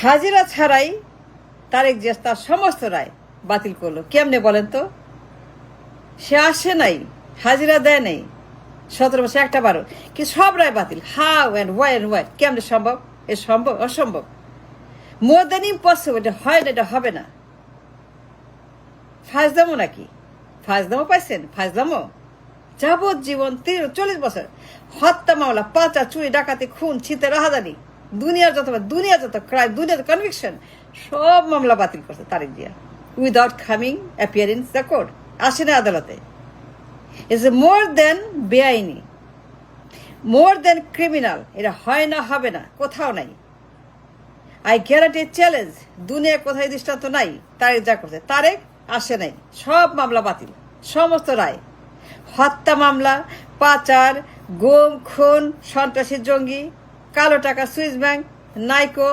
হাজিরা ছাড়াই তারেক জিয়া তার সমস্ত রায় বাতিল করলো। কেমনে বলেন তো? সে আসে নাই, হাজিরা দেয় নাই 17 বছর একটা বারো, কি সব রায় বাতিল। হাউ অ্যান্ড ওয়াই কেমনে সম্ভব? এ সম্ভব? অসম্ভব, মোর দেন ইম্পসিবল। এটা হয় না, এটা হবে না। ফাজদামো নাকি? ফাজদামো পাইছেন? ফাজদামো যাবজ্জীবন 40 বছর হত্যা মামলা, পাচার, চুরি, ডাকাতি, খুন, ছিনতাই, রাহাজানি, দুনিয়ার যত ক্রাইম, দুনিয়ার কনভিকশন, সব মামলা বাতিল করছে Tarique Zia without coming appearing the court. আসে না আদালতে। ইটস মোর দেন বেআইনি, মোর দেন ক্রিমিনাল। এটা হয় না, হবে না, কোথাও নাই। আই গ্যারান্টি চ্যালেঞ্জ, দুনিয়া কোথায় দৃষ্টান্ত নাই তারেক যা করছে। তারেক আসে নাই, সব মামলা বাতিল, সমস্ত রায়। হত্যা মামলা, পাচার, গুম, খুন, সন্ত্রাসী, জঙ্গি, কালো টাকা, সুইস ব্যাংক, নাইকো,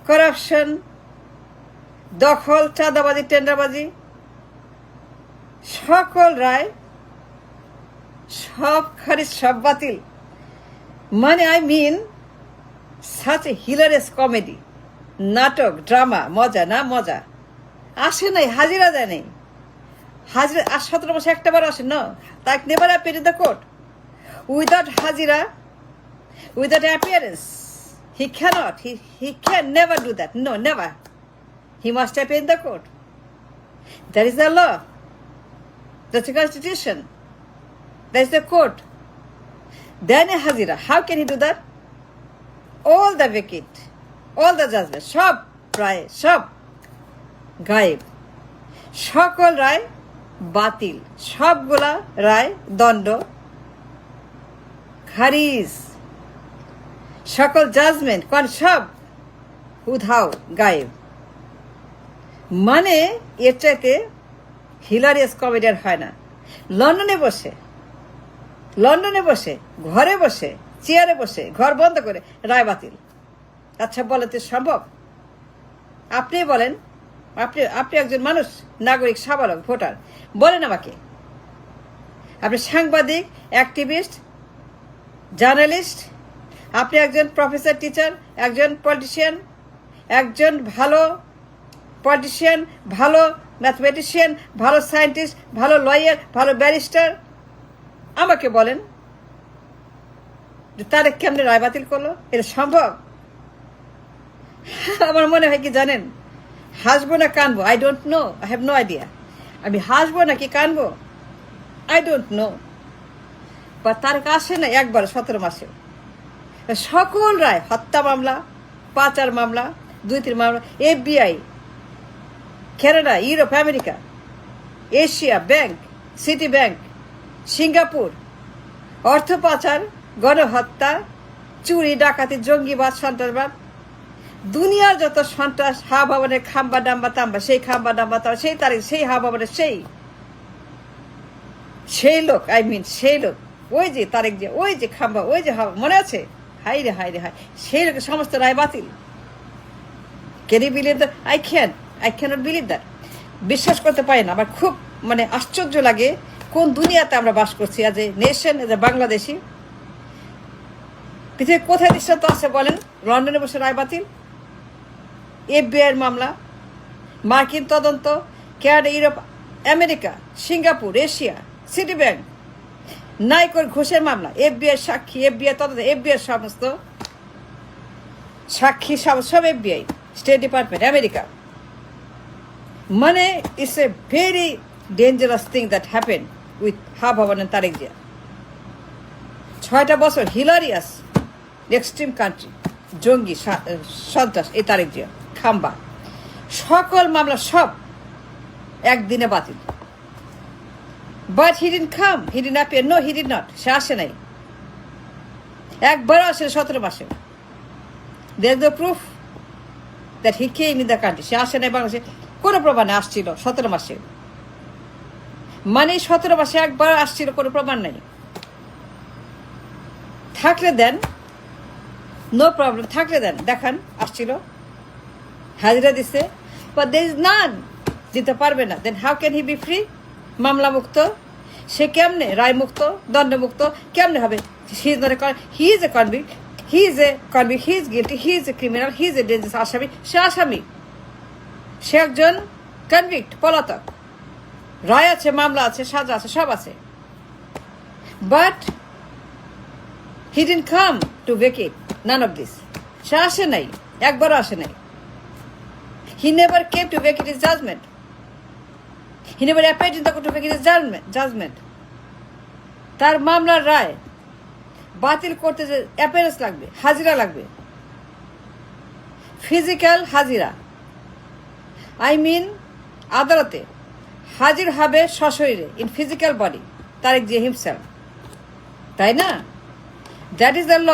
করাপশন, দখল, চাঁদাবাজি, টেন্ডারবাজি, সকল রায়, সব খারিজ, সব বাতিল। মানে I mean such a hilarious comedy, নাটক, ড্রামা, মজা না মজা। আসে নাই, হাজিরা দেয় নেই। হাজিরা 17 বছর একটা বার আসে না, তাই never appear in the court without হাজিরা, without appearance. He cannot, he can never do that. No, never. He must appear in the court. That is the law. That's the constitution. That is the court. Then a hazira. How can he do that? All the vacate, all the judgment, সব রায়, সব গায়েব, সকল রায় বাতিল, সবগুলা রায় দণ্ড খারিজ, সকল judgement কোন সব উধাও, গায়েব। মানে এর চাইতে হিলারিয়াস কমেডিয়ান হয় না। লন্ডনে বসে, ঘরে বসে, চেয়ারে বসে, ঘর বন্ধ করে রায় বাতিল। আচ্ছা বলেন তো সম্ভব? আপনি বলেন, আপনি একজন মানুষ, নাগরিক, সাবালক, ভোটার, বলেন আমাকে। আপনি সাংবাদিক, অ্যাক্টিভিস্ট, জার্নালিস্ট, আপনি একজন প্রফেসর, টিচার, একজন পলিটিশিয়ান, একজন ভালো পলিটিশিয়ান, ভালো ম্যাথমেটিশিয়ান, ভালো সায়েন্টিস্ট, ভালো লয়ার, ভালো ব্যারিস্টার, আমাকে বলেন তারেক কেমনে রায় বাতিল করলো? এটা সম্ভব? আমার মনে হয় কি জানেন, হাসবো না কানবো, I don't know, I have no idea. আমি হাসবো নাকি কানবো, আই ডোন্ট নো। বা তারেক আসে না একবার 17 মাসে। সকল রায়, হত্যা মামলা, পাচার মামলা, 2-3 মামলা, FBI, Canada, Europe, America, Asia bank, city bank, Singapore, অর্থ পাচার, গণহত্যা, চুরি, ডাকাতি, জঙ্গিবাদ, সন্ত্রাসবাদ, দুনিয়ার যত সন্ত্রাস, হা ভবনের খাম্বা ডাম্বা তাম্বা, সেই খাম্বা ডাম্বা তাম্বা, সেই তারিখ, সেই হা ভবনের সেই লোক, আই মিন সেই লোক, ওই যে তারেক যে, ওই যে খাম্বা, ওই যে হাওয়া, মনে আছে? হাই রে, সেই লোকের সমস্ত রায় বাতিল। Can you believe that? I cannot believe that. বিশ্বাস করতে পারি না। আমার খুব মানে আশ্চর্য লাগে, কোন দুনিয়াতে আমরা বাস করছি আজ a nation, as a Bangladeshi. পৃথিবীর কোথায় দৃষ্টান্ত আছে বলেন? লন্ডনে বসে রায় বাতিল, FBI মামলা, মার্কিন তদন্ত, Canada, Europe, America, Singapore, Asia, Citi bank, নাইকোর ঘুষের মামলা, FBI সাক্ষী, FBI তদন্ত, FBI সমস্ত সাক্ষী, সব FBI, স্টেট ডিপার্টমেন্ট, আমেরিকা। মানে it's a very dangerous thing that happen with Hawa Bhaban and Tarique Zia. 6টা বছর হিলারিয়াস এক্সট্রিম কান্ট্রি, জঙ্গি, সন্ত্রাস, এই তারেক জিয়া খাম্বা, সকল মামলা সব একদিনে বাতিল। But he didn't come, he didn't appear. No, he did not. সে আসে নাই, একবারও আসে 17 মাসে। There the proof that he came in the country. সে আসে নাই বাংলাদেশে, কোনো প্রমাণে আসছিল 17 মাসে। মানে 17 মাসে একবার আসছিল, কোনো প্রমাণ নাই। থাকলে দেন, নো প্রবলেম, থাকলে দেন, দেখান আসছিল, হাজিরা দিছে। বাট দেয়ার ইজ নান, দিতে পারবে না। Then how can he be free? মামলা মুক্ত সে কেমনে, রায় মুক্ত, দণ্ডমুক্ত কেমনে হবে? He is a convict, he is a convict, he is guilty, he is a criminal, he is a dangerous আসামি। সে আসামি, সে একজন কনভিক্ট, পলাতক। রায় আছে, মামলা আছে, সাজা আছে, সব আছে। But he didn't come to vacate none of this. সে আসে নাই, একবারও আসে নাই। He never came to vacate his judgement. He never appeared in the court to vacate his judgement. তার মামলার রায় বাতিল করতে যে অ্যাপিয়ারেন্স লাগবে, হাজিরা লাগবে, ফিজিক্যাল হাজিরা, আই মিন আদালতে হাজির হবে সশরীরে, in physical body, Tarique Zia himself, তাই না? That is the law,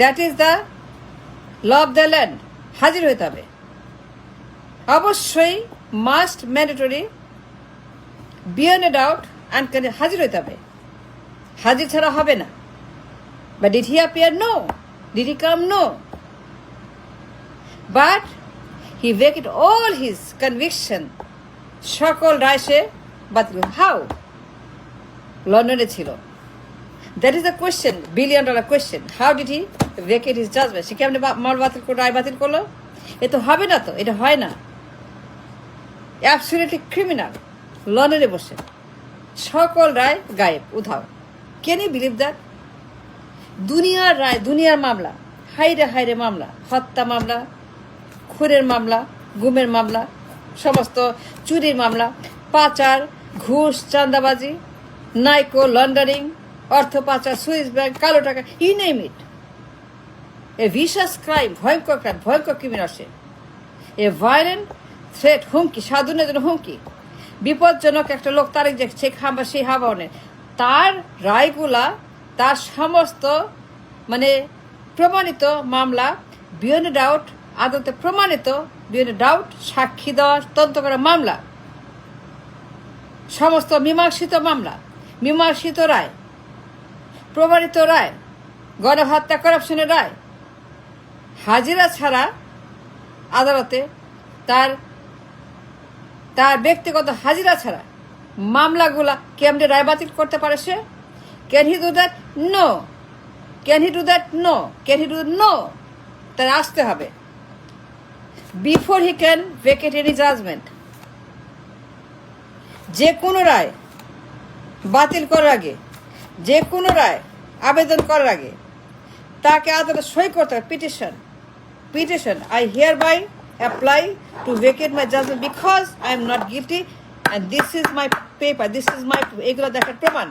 that is the law of the land. হাজির হইতে হবে অবশ্যই, must, mandatory, beyond a doubt and হাজির হইতে হবে। হাজির ছাড়া হবে না। But did he appear? No. Did he come? No. But he vacate all his conviction, সকল রায় সে বাতিল। হাউ? লন্ডনে ছিল। That is the question, $1 billion question. How did he vacate his judgement? সে কেমন মামলা বাতিল করলো, রায় বাতিল করলো? এ তো হবে না, তো এটা হয় না। অ্যাবসলিউটলি ক্রিমিনাল, লন্ডনে বসে সকল রায় গায়েব, উধাও। Can you believe that? দুনিয়ার রায়, দুনিয়ার মামলা, হাইরে হাইরে মামলা, হত্যা মামলা, খুনের মামলা, গুমের মামলা, সমস্ত চুরির মামলা, পাচার, ঘুষ, চাঁদাবাজি, নাইকো, লন্ডারিং, অর্থ পাচার, সুইস ব্যাংক, কালো টাকা, you name it. A vicious crime, ভয়ঙ্কর ক্রাইম, ভয়ঙ্কর ক্রিমিনাল সে। এ ভায়োলেন্ট থ্রেট, হুমকি, সাধুনের জন্য হুমকি, বিপজ্জনক একটা লোক। তারেক যে শেখ হাবা, সেই হাবানের তার রায়গুলা, তার সমস্ত মানে প্রমাণিত মামলা, বিয়ন্ড ডাউট, আদালতে প্রমাণিত, বিয়ন্ড ডাউট, সাক্ষী দেওয়া, তদন্ত করা মামলা, সমস্ত মীমাংসিত মামলা, মীমাংসিত রায়, প্রমাণিত রায়, গণহত্যা, করাপশনের রায়। হাজিরা ছাড়া আদালতে তার তার ব্যক্তিগত হাজিরা ছাড়া মামলাগুলা কেমনে রায় বাতিল করতে পারে সে? Can he do that? No. Can he do that? No. Can he do? No. তার আসতে হবে before he can vacate any judgement. যে কোনো রায় বাতিল করার আগে, যে কোনো রায় আবেদন করার আগে তাকে আদালতে সই করতে হবে। Petition, I hereby apply to vacate my judgment because I am not guilty and this is my paper, this is my, এগুলো দেখার প্রমাণ।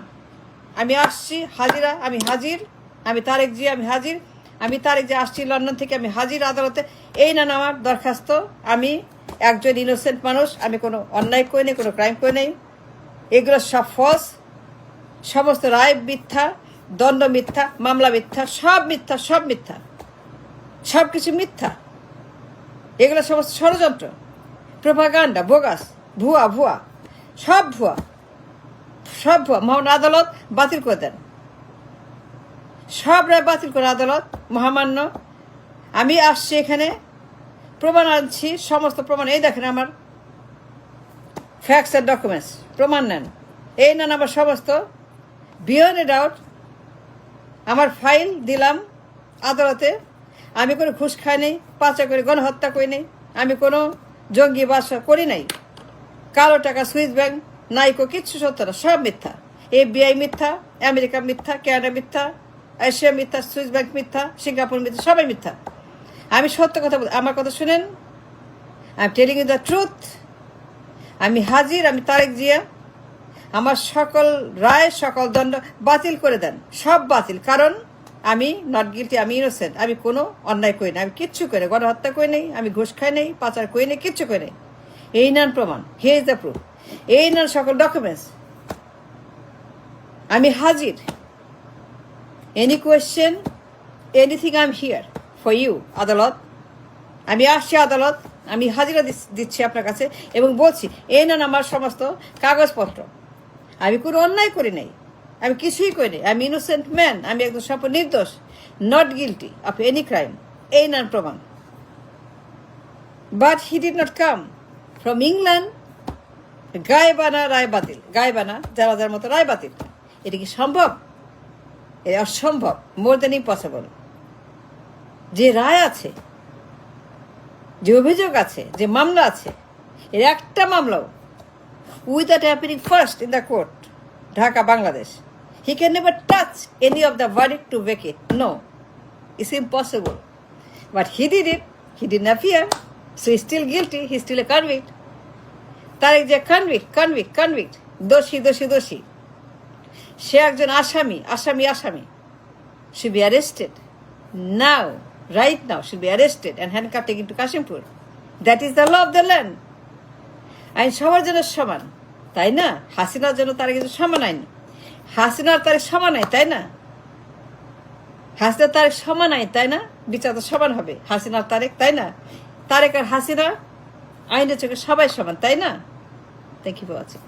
আমি আসছি, হাজিরা, আমি হাজির, আমি তারেক জি, আমি হাজির, আমি তারেক জি আসছি লন্ডন থেকে, আমি হাজির আদালতে। এই না আমার দরখাস্ত, আমি একজন ইনোসেন্ট মানুষ, আমি কোনো অন্যায় করে নেই, কোনো ক্রাইম করে নেই। এগুলো সব ফলস, সমস্ত রায় মিথ্যা, দণ্ড মিথ্যা, মামলা মিথ্যা, সব মিথ্যা, সব মিথ্যা, সব কিছু মিথ্যা। এগুলো সমস্ত ষড়যন্ত্র, প্রোপাগান্ডা, বোগাস, ভুয়া, সব ভুয়া, সব ভুয়া। মহান আদালত বাতিল করে দেন, সব রায় বাতিল করে আদালত মহামান্য। আমি আসছি এখানে, প্রমাণ আনছি, সমস্ত প্রমাণ। এই দেখেন আমার ফ্যাক্টস অ্যান্ড ডকুমেন্টস, প্রমাণ নেন। এই নেন আমার সমস্ত বিয়ন্ড এ ডাউট, আমার ফাইল দিলাম আদালতে। আমি কোনো ঘুষ খাই নেই, পাচার করি, গণহত্যা করি নেই, আমি কোনো জঙ্গি বাসা করি নাই, কালো টাকা, সুইস ব্যাংক, নাইকো, কিচ্ছু সত্য না, সব মিথ্যা। FBI মিথ্যা, আমেরিকা মিথ্যা, কানাডা মিথ্যা, এশিয়া মিথ্যা, সুইস ব্যাংক মিথ্যা, সিঙ্গাপুর মিথ্যা, সবাই মিথ্যা। আমি সত্য কথা বলি, আমার কথা শুনেন। I am telling you the truth. আমি হাজির, আমি তারেক জিয়া। আমার সকল রায়, সকল দণ্ড বাতিল করে দেন, সব বাতিল। কারণ আমি নট গিলটি, আমি ইনোসেন্ট, আমি কোনো অন্যায় করি না, আমি কিচ্ছু করি না, গণহত্যা করি নেই, আমি ঘুষ খাই নেই, পাচার করি নেই, কিচ্ছু করি নেই। এই নেন প্রমাণ, হিয়ার ইজ দ্য প্রুফ। এই নেন সকল ডকুমেন্টস, আমি হাজির। Any question, anything, I am here for you আদালত। আমি আসছি আদালত, আমি হাজিরা দিচ্ছি আপনার কাছে এবং বলছি এই নেন আমার সমস্ত কাগজপত্র। আমি কোনো অন্যায় করি নাই, আমি কিছুই করি নাই, আমি ইনোসেন্ট ম্যান, আমি একদম সম্পূর্ণ নির্দোষ, not guilty of any crime. এই নেন প্রমাণ। But he did not come from England. গায়ে বানা রায় বাতিল, গায়ে বানা যারা যার মতো রায় বাতিল। এটা কি সম্ভব? এ অসম্ভব, মোর দেন ইম্পসিবল। যে রায় আছে, যে অভিযোগ আছে, যে মামলা আছে, এর একটা মামলাও without happening first in the court, Dhaka, Bangladesh, he can never touch any of the verdict to vacate. No, it's impossible. But he did it. He didn't appear. So he's still guilty. He's still a convict. Tarique যে convict, দোষী, সে একজন আসামি, should be arrested now, right now, should be arrested and handcuffed taken to Kashimpur. That is the law of the land. আইন সবার জন্য সমান, তাই না? হাসিনার জন্য তারেক সমান আইন, হাসিনার তারেক সমান আইন, তাই না? হাসিনার তারেক সমান আইন, তাই না? বিচার তো সমান হবে, হাসিনার তারেক, তাই না? তারেক আর হাসিনা আইনের চোখে সবাই সমান, তাই না? Thank you for watching.